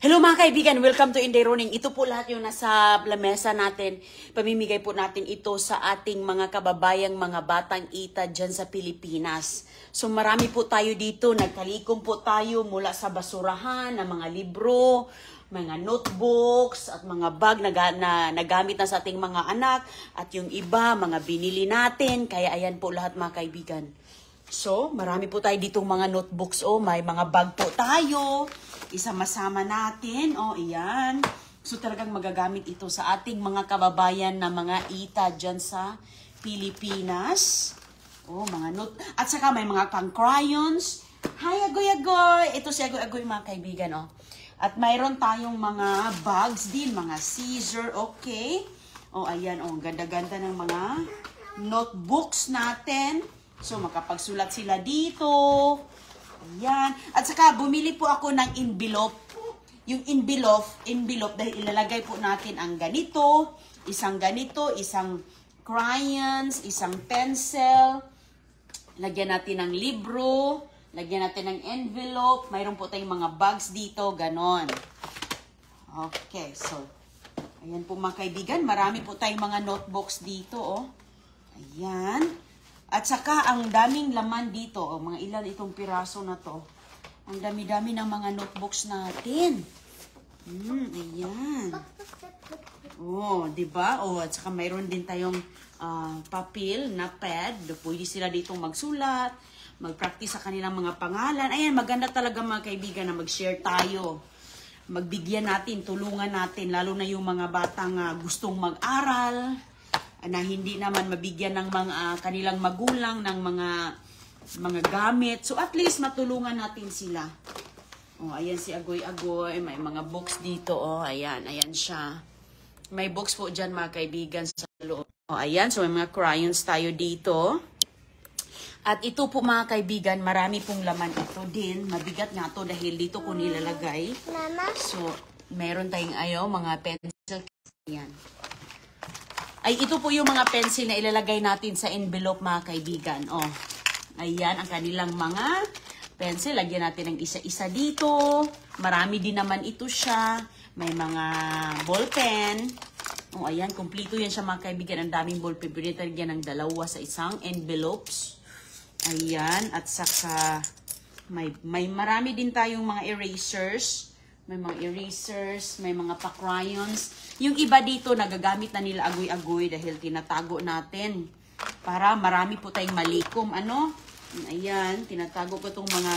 Hello mga kaibigan, welcome to Inday Roning. Ito po lahat yung nasa lamesa natin. Pamimigay po natin ito sa ating mga kababayang mga batang ita dyan sa Pilipinas. So marami po tayo dito, nagkalikom po tayo mula sa basurahan ng mga libro, mga notebooks at mga bag na nagamit na sa ating mga anak at yung iba, mga binili natin. Kaya ayan po lahat mga kaibigan. So marami po tayo ditong mga notebooks, may mga bag po tayo. Isama-sama natin. Iyan. So, talagang magagamit ito sa ating mga kababayan na mga ita dyan sa Pilipinas. Mga note. At saka may mga pang-crayons. Hi, Agoy-Agoy! Ito si Agoy-Agoy, mga kaibigan, At mayroon tayong mga bags din, mga scissor, okay? Ayan, ganda-ganda ng mga notebooks natin. So, makapagsulat sila dito. Ayan. At saka, bumili po ako ng envelope. Yung envelope dahil ilalagay po natin ang ganito, isang crayons, isang pencil, lagyan natin ng libro, lagyan natin ng envelope, mayroon po tayong mga bags dito, ganon. Okay, so, ayan po mga kaibigan, marami po tayong mga notebooks dito, Ayan. At saka, ang daming laman dito. Mga ilan itong piraso na to. Ang dami-dami ng mga notebooks natin. Ayan. Diba? At saka mayroon din tayong papel na pad. Pwede sila ditong magsulat, mag-practice sa kanilang mga pangalan. Ayan, maganda talaga mga kaibigan na mag-share tayo. Magbigyan natin, tulungan natin, lalo na yung mga batang gustong mag-aral, na hindi naman mabigyan ng mga kanilang magulang ng mga gamit. So at least matulungan natin sila. Ayan si Agoy-Agoy, may mga books dito, ayan siya. May books po dyan mga kaibigan sa loob. Ayan, so may mga crayons tayo dito. At ito po mga kaibigan, marami pong laman ito din. Mabigat nga to dahil dito ko nilalagay. So meron tayong mga pencil. Ayan. Ito po yung mga pencil na ilalagay natin sa envelope mga kaibigan. Ayan ang kanilang mga pencil. Lagyan natin ng isa-isa dito. Marami din naman ito siya. May mga ballpen. Ayan, kumpleto yan siya mga kaibigan. Ang daming ballpen. Pwede lagyan ng dalawa sa isang envelopes. Ayan, at saka may marami din tayong mga erasers. May mga erasers, may mga pa-crayons. Yung iba dito, nagagamit na nila Agoy-Agoy dahil tinatago natin. Para marami po tayong malikom. Ayan, tinatago ko itong mga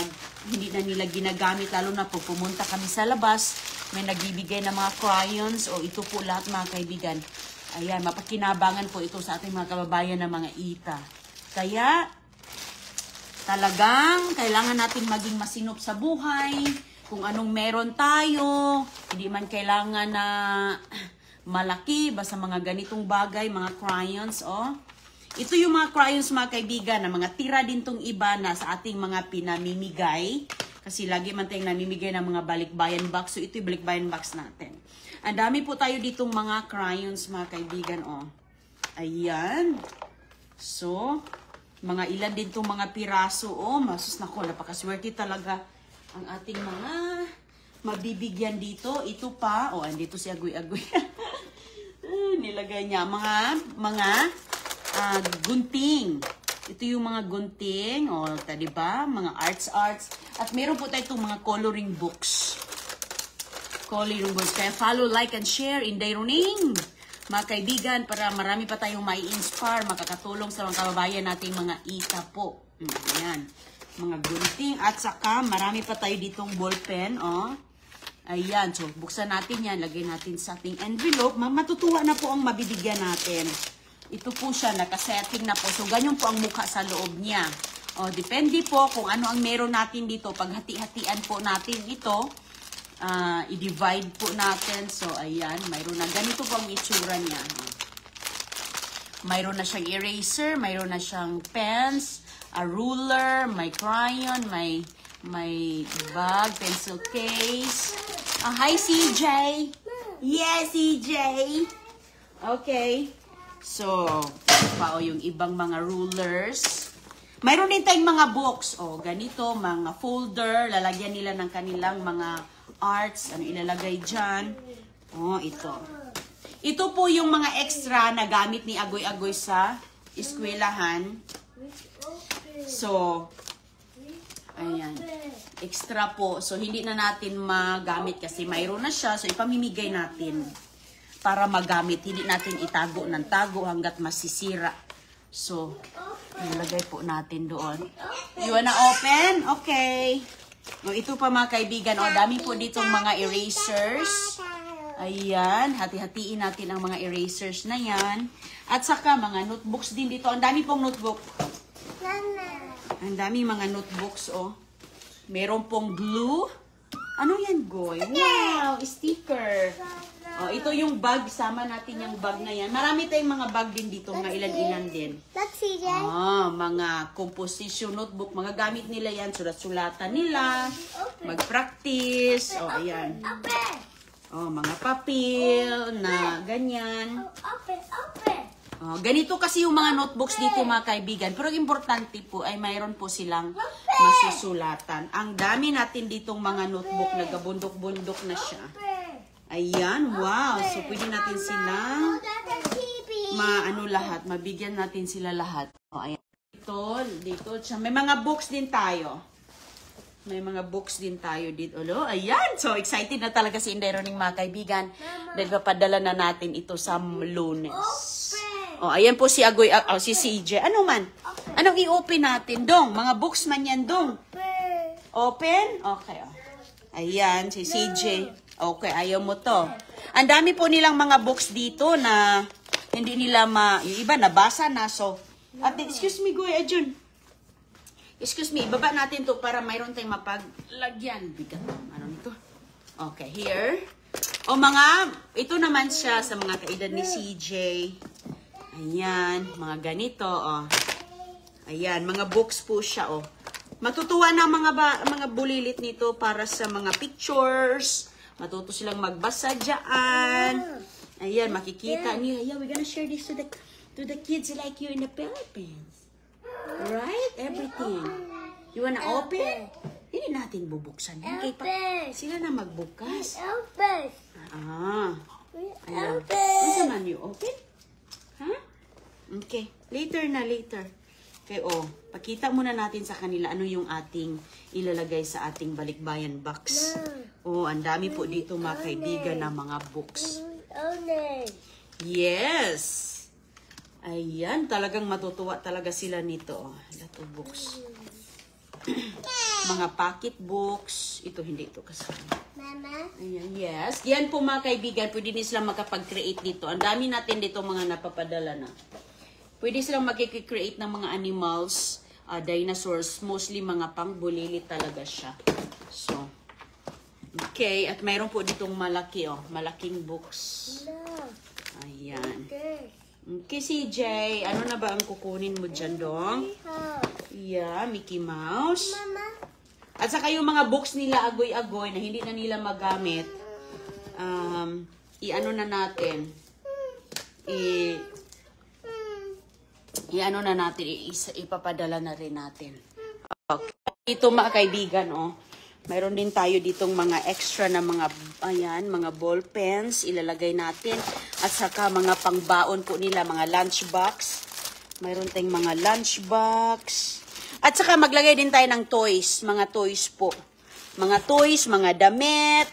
hindi na nila ginagamit. Lalo na po pumunta kami sa labas, may nagbibigay ng mga crayons. Ito po lahat mga kaibigan. Ayan, mapakinabangan po ito sa ating mga kababayan na mga ita. Kaya, talagang kailangan natin maging masinop sa buhay. Kung anong meron tayo, hindi man kailangan na malaki, basta mga ganitong bagay, mga crayons, Ito yung mga crayons mga kaibigan, na mga tira din tong iba na sa ating mga pinamimigay. Kasi lagi man tayong namimigay ng mga balikbayan box. So ito yung balikbayan box natin. Ang dami po tayo ditong mga crayons mga kaibigan, Ayan. So, mga ilan din tong mga piraso, Masus nako, napakaswerte talaga ang ating mga mabibigyan dito. Ito pa, andito si Agoy-Agoy. Nilagay niya mga gunting. Ito yung mga gunting, diba? Mga arts. At meron po tayo itong mga coloring books. Kaya follow, like, and share Inday Roning. Mga kaibigan, para marami pa tayong mai-inspire, makakatulong sa mga kababayan nating mga ita po. Ayan. Mga gunting. At saka, marami pa tayo ditong ballpen, Ayan. So, buksan natin yan. Lagay natin sa ating envelope. Matutuwa na po ang mabibigyan natin. Ito po siya. Nakasetting na po. So, ganyan po ang mukha sa loob niya. Depende po kung ano ang meron natin dito. Pag hati-hatian po natin ito, i-divide po natin. So, ayan. Mayroon na. Ganito po ang itsura niya. Mayroon na siyang eraser. Mayroon na siyang pens. A ruler, may crayon, may bag, pencil case. Hi, CJ! Yes, CJ! Okay. So, yung ibang mga rulers. Mayroon din tayong mga books. Ganito, mga folder. Lalagyan nila ng kanilang mga arts. Ano ilalagay dyan? Oh, ito. Ito po yung mga extra na gamit ni Agoy-Agoy sa eskwelahan. So, ayan. Extra po. So, hindi na natin magamit kasi mayroon na siya. So, ipamimigay natin para magamit. Hindi natin itago ng tago hanggat masisira. So, ilagay po natin doon. You wanna open? Okay. O, ito pa mga kaibigan. O, dami po ditong mga erasers. Ayan. Hati-hatiin natin ang mga erasers na yan. At saka, mga notebooks din dito. Ang dami pong notebook. Ang dami mga notebooks, oh. Meron pong glue. Ano yan, Goy? Wow! Sticker. Oh, ito yung bag. Sama natin yung bag na yan. Marami tayong mga bag din dito. Mga ilan-ilan din. Mga composition notebook. Mga gamit nila yan. Sulat-sulatan nila. Mag-practice. Oh, ayan. Oh, mga papel na ganyan. Oh, ganito kasi yung mga notebooks dito mga kaibigan. Pero importante po ay mayroon po silang masusulatan. Ang dami natin ditong mga notebook. Nagabundok-bundok na siya. Ayan, wow. So, pwede natin silang lahat. Mabigyan natin sila lahat. Oh, ayan. Dito. May mga books din tayo. May mga books din tayo dito. Ayan. So, excited na talaga si Inday Roning mga kaibigan. Dahil papadala na natin ito sa Lunes. Oh, ayan po si Agoy, si CJ. Ano man? Anong i-open natin? Dong, mga books man yan, Dong. Open? Okay. Oh. Ayan, si CJ. Okay, ayaw mo to. Ang dami po nilang mga books dito na hindi nila yung iba nabasa na. So, excuse me, Goy, Ajun. Excuse me, ibaba natin to para mayroon tayong mapaglagyan. Bigat. Ano nito? Okay, here. O ito naman siya sa mga kaedad ni CJ. Ayan, mga ganito, oh. Ayan, mga books po siya, oh. Matutuwa na mga bulilit nito para sa mga pictures. Matuto silang magbasa dyan. Ayan, makikita nila. Yeah, we're gonna share this to the kids like you in the Philippines. Right? Everything. You wanna open? Hindi natin bubuksan yan. Sila na magbukas. Ayan. Ano naman you open? Huh? Okay. Later na, later. Okay, pakita muna natin sa kanila ano yung ating ilalagay sa ating balikbayan box. Ang dami po dito mga kaibigan na mga books. Yes! Ayan, talagang matutuwa talaga sila nito. Lato books. Mga pocket books. Ito, hindi ito kasama. Mama? Ayan, yes. Yan po mga kaibigan, pwede din silang makapag-create dito. Ang dami natin dito mga napapadala na. Pwede silang mag-create ng mga animals, dinosaurs, mostly mga pangbulilit talaga siya. So, okay. At mayroon po ditong malaki, malaking books. Ayan. Okay, CJ. Ano na ba ang kukunin mo dyan, Dong? Yeah, Mickey Mouse. At saka yung mga books nila, agoy-agoy, na hindi na nila magamit, i-ano na natin, ipapadala na rin natin. Okay. Ito mga kaibigan, mayroon din tayo ditong mga extra na mga, mga ball pens, ilalagay natin. At saka mga pangbaon po nila, mga lunchbox. Mayroon tayong mga lunchbox. At saka maglagay din tayo ng toys, mga toys po. Mga toys, mga damit.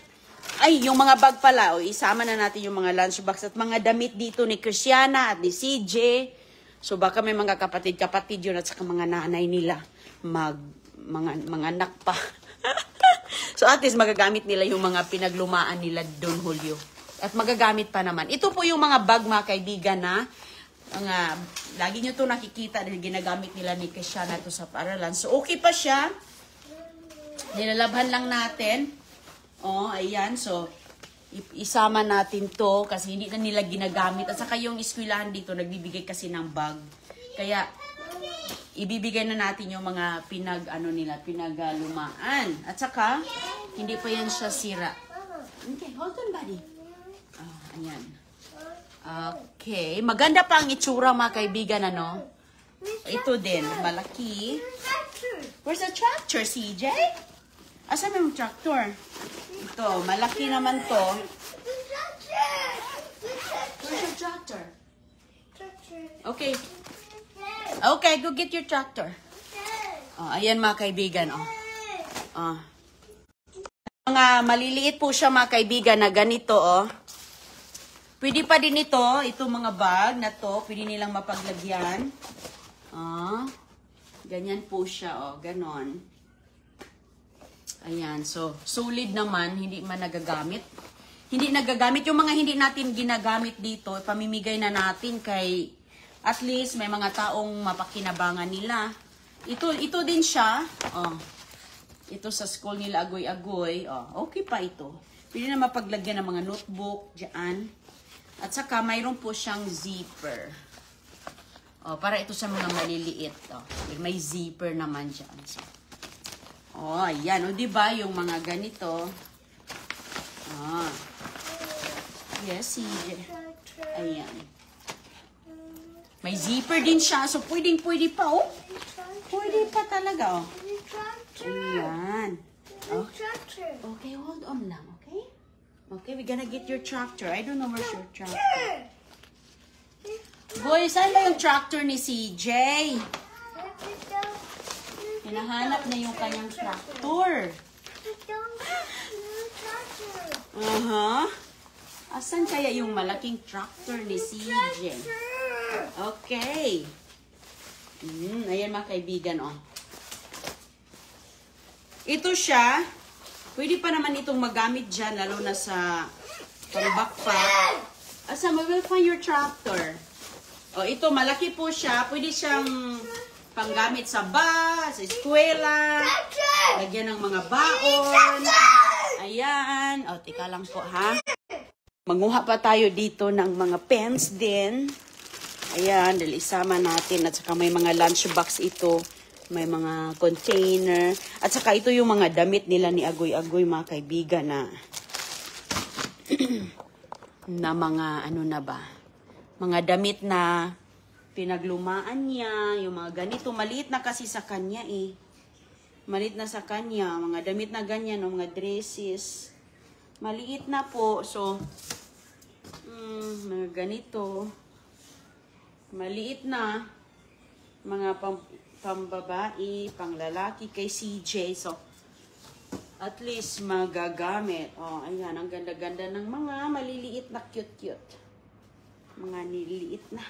Ay, yung mga bag pala, isama na natin yung mga lunchbox at mga damit dito ni Christiana at ni CJ. So baka may mga kapatid-kapatid yun at saka mga nanay nila, mga anak pa. So at least magagamit nila yung mga pinaglumaan nila Don Julio. At magagamit pa naman. Ito po yung mga bag mga kaibigan na lagi nyo to nakikita dahil ginagamit nila ni Christiana to sa paralan. So okay pa siya. Nilalabhan lang natin. Ayan. So isama natin to kasi hindi na nila ginagamit. At saka yung eskwelahan dito nagbibigay kasi ng bag. Kaya ibibigay na natin yung mga pinaglumaan. At saka hindi pa yan siya sira. Okay, hold on, buddy. Ayan. Okay. Maganda pa ang itsura mga kaibigan, ano? Ito din, malaki. Where's the tractor, CJ? Asa may yung tractor? Ito, malaki naman to. Where's your tractor? Okay. Okay, go get your tractor. Oh, ayan mga kaibigan, oh. Oh. Mga maliliit po siya mga kaibigan na ganito, oh. Pwede pa din itong mga bag na to, pwede nilang mapaglagyan. Oh. Ganyan po siya, oh, ganon. Ayan, so, solid naman, hindi man nagagamit. Hindi nagagamit. Yung mga hindi natin ginagamit dito, pamimigay na natin kay, at least, may mga taong mapakinabangan nila. Ito din siya, oh. Ito sa school nila, agoy-agoy, oh, okay pa ito. Pwede na mapaglagyan ng mga notebook, dyan. At saka, mayroon po siyang zipper. Oh, para ito sa mga maliliit, oh. May zipper naman dyan, so. Oh, ayan. O, diba? Yung mga ganito. Ah. Yes, CJ. Ayan. May zipper din siya. So, pwede pa, oh. Pwede pa talaga, oh. Ayan. Oh. Okay, hold on lang, okay? Okay, we're gonna get your tractor. I don't know where's your tractor. Boy, saan ba yung tractor ni CJ? Hinahanap na yung kanyang tractor. Asan kaya yung malaking tractor ni CJ? Okay. Ayan mga kaibigan, oh. Ito siya. Pwede pa naman itong magamit dyan, lalo na sa pang-backpack. Asa, we will find your tractor. Oh, ito, malaki po siya. Pwede siyang panggamit sa bus, sa eskwela, lagyan ng mga baon. Ayan. O, tika lang po, ha? Manguha pa tayo dito ng mga pens din. Ayan, dahil isama natin. At saka may mga lunchbox ito. May mga container. At saka ito yung mga damit nila ni Agoy-Agoy, mga kaibigan, na na mga, ano na ba? Mga damit na pinaglumaan niya, yung mga ganito, maliit na kasi sa kanya eh. Maliit na sa kanya, mga damit na ganyan, no, mga dresses. Maliit na po, so, mga ganito. Maliit na, mga pambabae, panglalaki kay CJ, so, at least magagamit. Oh, ayan, ang ganda-ganda ng mga maliliit na cute-cute. Mga niliit na.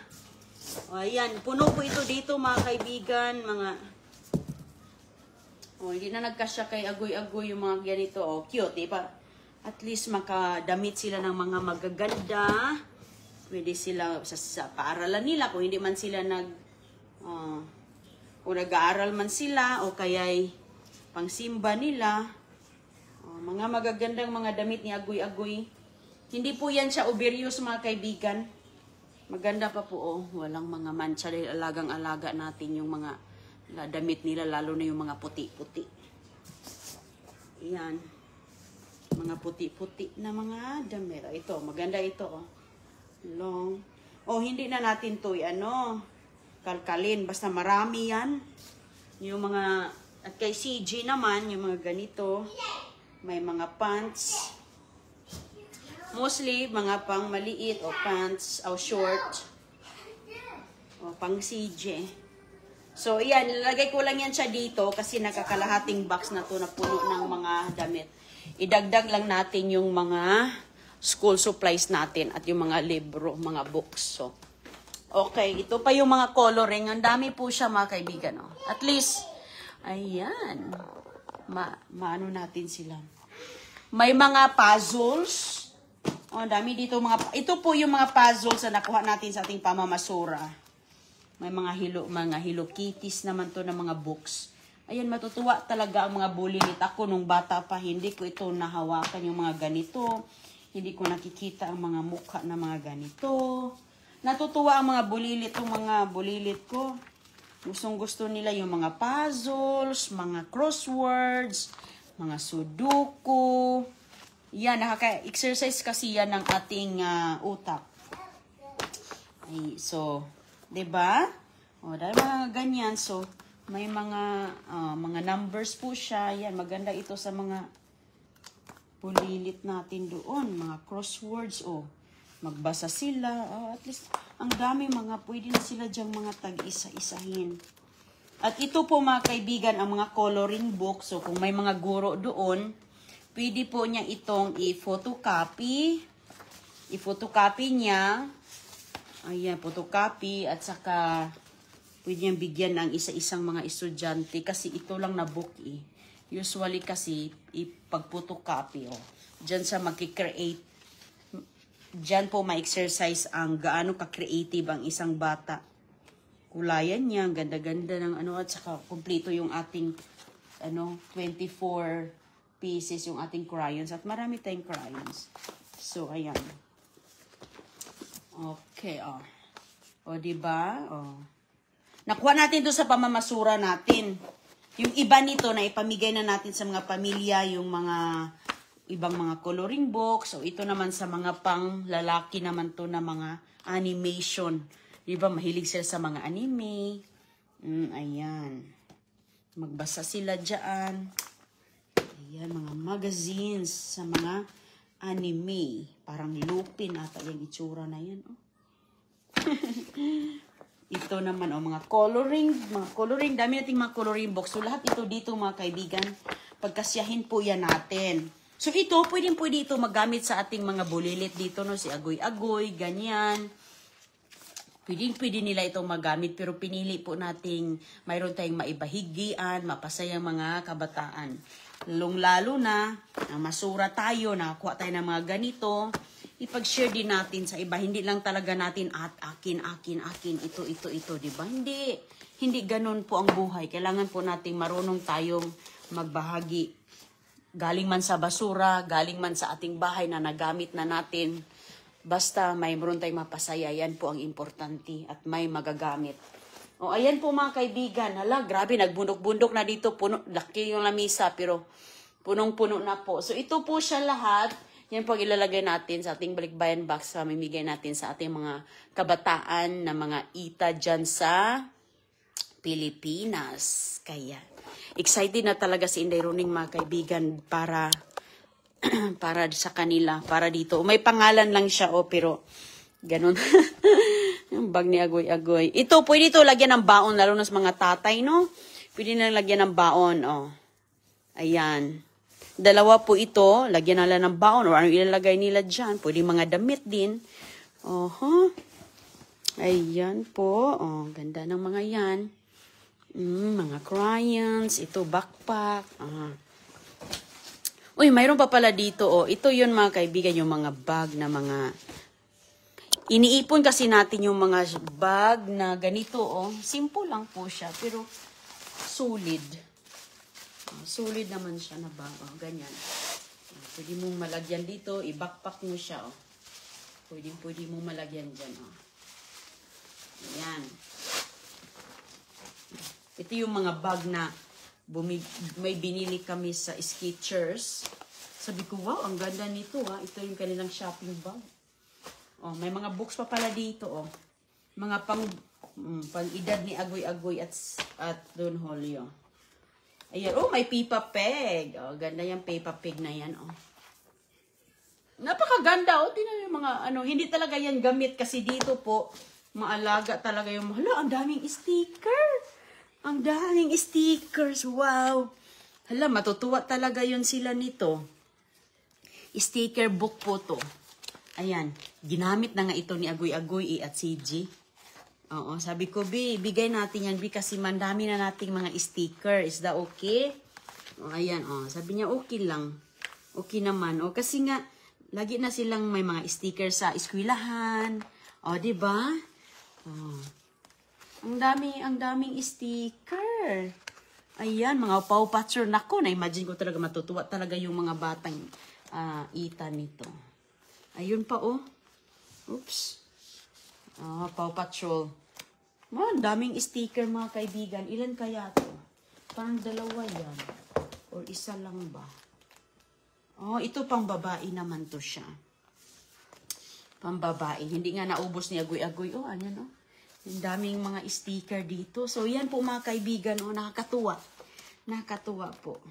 O, ayan. Puno po ito dito, mga kaibigan. Mga... O, hindi na nagkasya kay Agoy-Agoy yung mga ganito. O, cute, diba? At least makadamit sila ng mga magaganda. Pwede sila sa paaralan nila. Kung hindi man sila kung nag-aaral man sila, o kaya'y pangsimba nila. O, mga magagandang mga damit ni Agoy-Agoy. Hindi po yan siya overuse, mga kaibigan. Maganda pa po, oh. Walang mga mancha dahil alagang-alaga natin yung mga damit nila, lalo na yung mga puti-puti. Ayan. Mga puti-puti na mga damit. Ito, maganda ito, oh. Long. Oh, hindi na natin to, kalkalin. Basta marami yan. Yung mga, at kay CG naman, yung mga ganito. May mga pants. Mostly, mga pang maliit o pants o short. O pang CJ. So, yan. Nilagay ko lang yan siya dito kasi nakakalahating box na to na puno ng mga damit. Idagdag lang natin yung mga school supplies natin at yung mga libro, mga books. So, okay. Ito pa yung mga coloring. Ang dami po siya, mga kaibigan. Oh. At least, ayan. Maano natin sila. May mga puzzles. Oh, dami dito ito po yung mga puzzles na nakuha natin sa ating pamamasura. May mga Hello Kitties naman to na mga books. Ayan, matutuwa talaga ang mga bulilit. Ako nung bata pa, hindi ko ito nahawakan yung mga ganito. Hindi ko nakikita ang mga mukha na mga ganito. Natutuwa ang mga bulilit, yung mga bulilit ko. Gustong-gusto nila yung mga puzzles, mga crosswords, mga sudoku. Yan, nakaka-exercise kasi yan ng ating utak. Ay, so, 'di ba? O, dahil mga ganyan, so, May mga numbers po siya. Yan, maganda ito sa mga pulilit natin doon. Mga crosswords, oh. Magbasa sila. Oh, at least, ang dami mga, pwede na sila dyang mga tag-isa-isahin. At ito po mga kaibigan, ang mga coloring book. So, kung may mga guro doon, pwede po niya itong i-photocopy. I-photocopy niya. Ayan, photocopy. At saka, pwede niyang bigyan ng isa-isang mga estudyante. Kasi ito lang na book eh. Usually kasi, ipag-photocopy. Oh. Diyan sa mag-create. Diyan po ma-exercise ang gaano ka-creative ang isang bata. Kulayan niya, ganda-ganda ng ano, at saka kumpleto yung ating 24 pieces yung ating crayons. At marami tayong crayons. So, ayan. Okay, oh. O, diba? Oh. Nakuha natin to sa pamamasura natin. Yung iba nito na ipamigay na natin sa mga pamilya, yung mga ibang mga coloring book. So, ito naman sa mga pang lalaki naman to na mga animation. Diba, mahilig sila sa mga anime. Ayan. Magbasa sila dyan. Ayan, mga magazines sa mga anime. Parang Lupin ata yung itsura na yan. Oh. Ito naman, oh, mga coloring. Dami nating mga coloring box. So, lahat ito dito, mga kaibigan, pagkasyahin po yan natin. So, ito, pwede ito magamit sa ating mga bulilit dito, no? Si agoy-agoy, ganyan. Pwede nila itong magamit, pero pinili po nating mayroon tayong maibahigian, mapasayang mga kabataan. Lalong-lalo na, masura tayo, nakakuha tayo ng mga ganito, ipag-share din natin sa iba. Hindi lang talaga natin at akin, ito, di ba? Hindi ganun po ang buhay. Kailangan po nating marunong tayong magbahagi. Galing man sa basura, galing man sa ating bahay na nagamit na natin, basta mayroon tayong mapasaya, yan po ang importante at may magagamit. O, ayan po mga kaibigan. Hala, grabe, nagbundok-bundok na dito. Laki yung lamisa, pero punong-puno na po. So, ito po siya lahat. Yan po ilalagay natin sa ating balikbayan box. Mamimigay natin sa ating mga kabataan na mga ita dyan sa Pilipinas. Kaya, excited na talaga si Inday Roning mga kaibigan para sa kanila, para dito. May pangalan lang siya, pero ganun. Yung bag ni Agoy-Agoy. Ito, pwede ito lagyan ng baon, lalo na sa mga tatay, no? Pwede na lagyan ng baon, oh. Ayan. Dalawa po ito, lagyan nila ng baon, or ano ilalagay nila dyan. Pwede mga damit din. Ayan po. Oh, ganda ng mga yan. Mga crayons. Ito, backpack. Uy, mayroon pa pala dito, oh. Ito yun mga kaibigan, yung mga bag na mga... Iniipon kasi natin yung mga bag na ganito, oh. Simple lang po siya, pero solid. Solid naman siya na bag, oh. Ganyan. Pwede mong malagyan dito, i-backpack mo siya, oh. Pwede mong malagyan dyan, oh. Ayan. Ito yung mga bag na may binili kami sa Skechers. Sabi ko, wow, ang ganda nito, ha. Ito yung kanilang shopping bag. Oh, may mga books pa pala dito, oh. Mga pang-edad ni Agoy-Agoy at Don Julio. Ayan, oh, may Peppa Pig. Oh, ganda yung Peppa Pig na yan, oh. Napakaganda, oh. Tingnan yung mga, hindi talaga yan gamit kasi dito po, maalaga talaga yung, ang daming sticker. Ang daming stickers. Wow. Hala, matutuwa talaga yun sila nito. Sticker book po to. Ayan. Ginamit na nga ito ni Agoy-Agoy at CG. Oo. Sabi ko, bigay natin yan, kasi mandami na nating mga sticker. Is that okay? O, ayan. O. Sabi niya, okay lang. Okay naman. O, kasi nga, lagi na silang may mga sticker sa eskwelahan. O, diba? O. Ang daming sticker. Ayan, mga Paw Patrol. Nako, na-imagine ko talaga, matutuwa talaga yung mga batang ita nito. Ayun pa, oh. Oops. Paw Patrol. Ang daming sticker, mga kaibigan. Ilan kaya to? Parang dalawa yan. Or isa lang ba? Oh, ito pang babae naman to siya. Pang babae. Hindi nga naubos ni Agoy-Agoy. Oh, ano, no? Ang daming mga sticker dito. So, yan po mga kaibigan, oh, nakakatuwa. Nakakatuwa po.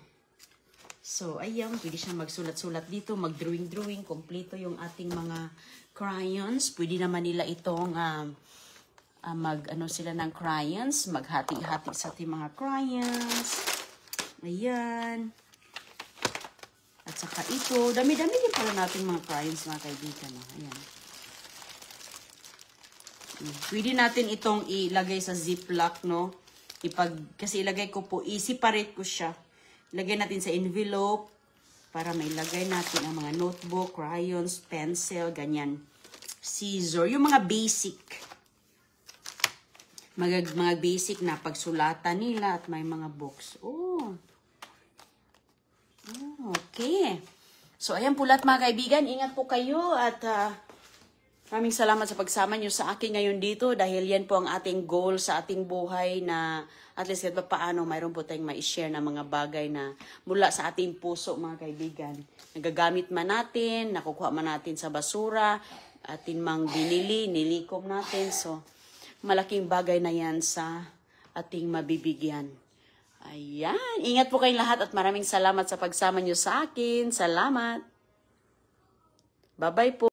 So, ayan, pwede siya magsulat-sulat dito, mag-drawing-drawing, kompleto yung ating mga crayons. Pwede naman nila itong mag-ano sila ng crayons, maghati-hati sa ating mga crayons. Ayan. At saka ito, dami-dami din pala natin mga crayons, mga kaibigan. Oh. Ayan. Pwede natin itong ilagay sa ziplock, no? Kasi ilagay ko po, i-separate ko siya. Ilagay natin sa envelope para mailagay natin ang mga notebook, crayons, pencil, ganyan. Scissor, yung mga basic. Mga basic na pagsulatan nila at may mga books. Oh. Okay. So, ayan po lahat mga kaibigan. Ingat po kayo at maraming salamat sa pagsama nyo sa akin ngayon dito dahil yan po ang ating goal sa ating buhay na at least kahit paano mayroon po tayong ma-share na mga bagay na mula sa ating puso mga kaibigan. Nagagamit man natin, nakukuha man natin sa basura, atin mang binili, nilikom natin. So, malaking bagay na yan sa ating mabibigyan. Ayan. Ingat po kayong lahat at maraming salamat sa pagsama nyo sa akin. Salamat. Bye-bye po.